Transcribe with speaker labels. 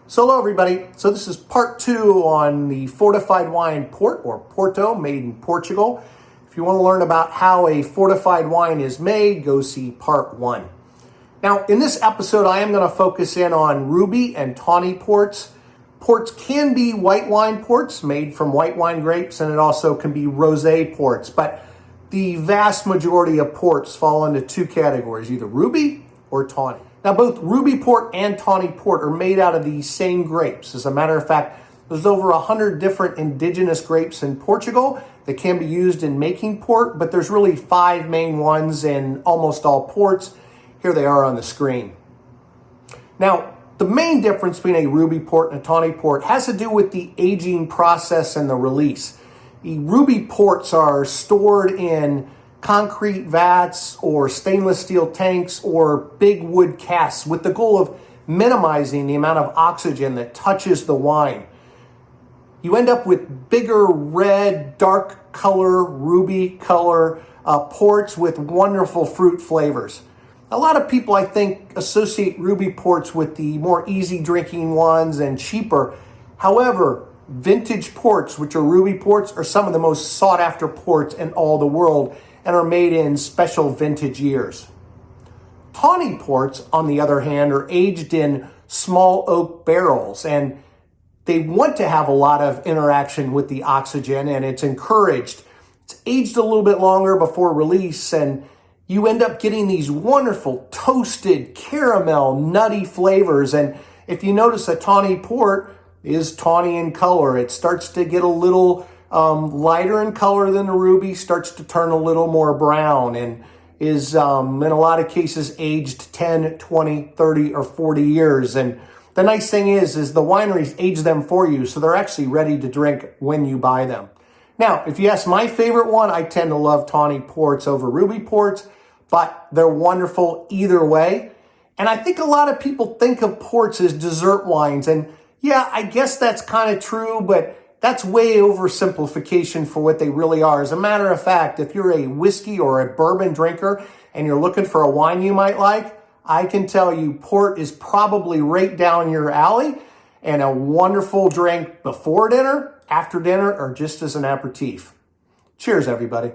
Speaker 1: So hello everybody. So this is part 2 on the fortified wine port or Porto made in Portugal. If you want to learn about how a fortified wine is made, go see part 1. Now in this episode I am going to focus in on ruby and tawny ports. Ports can be white wine ports made from white wine grapes, and it also can be rosé ports, but the vast majority of ports fall into two categories, either ruby or tawny. Now, both ruby port and tawny port are made out of the same grapes. As a matter of fact, there's over 100 different indigenous grapes in Portugal that can be used in making port, but there's really 5 main ones in almost all ports. Here they are on the screen. Now, the main difference between a ruby port and a tawny port has to do with the aging process and the release. The ruby ports are stored in concrete vats or stainless steel tanks or big wood casks with the goal of minimizing the amount of oxygen that touches the wine. You end up with bigger red, dark color, ruby color ports with wonderful fruit flavors. A lot of people, I think, associate ruby ports with the more easy drinking ones and cheaper. However, vintage ports, which are ruby ports, are some of the most sought after ports in all the world and are made in special vintage years. Tawny ports, on the other hand, are aged in small oak barrels, and they want to have a lot of interaction with the oxygen, and it's encouraged. It's aged a little bit longer before release, and you end up getting these wonderful toasted caramel nutty flavors. And if you notice, a tawny port is tawny in color. It starts to get a little lighter in color than the ruby, starts to turn a little more brown, and is in a lot of cases aged 10, 20, 30, or 40 years. And the nice thing is the wineries age them for you, so they're actually ready to drink when you buy them. Now, if you ask my favorite one, I tend to love tawny ports over ruby ports, but they're wonderful either way. And I think a lot of people think of ports as dessert wines, and yeah, I guess that's kind of true, but that's way oversimplification for what they really are. As a matter of fact, if you're a whiskey or a bourbon drinker and you're looking for a wine you might like, I can tell you port is probably right down your alley and a wonderful drink before dinner, after dinner, or just as an aperitif. Cheers, everybody.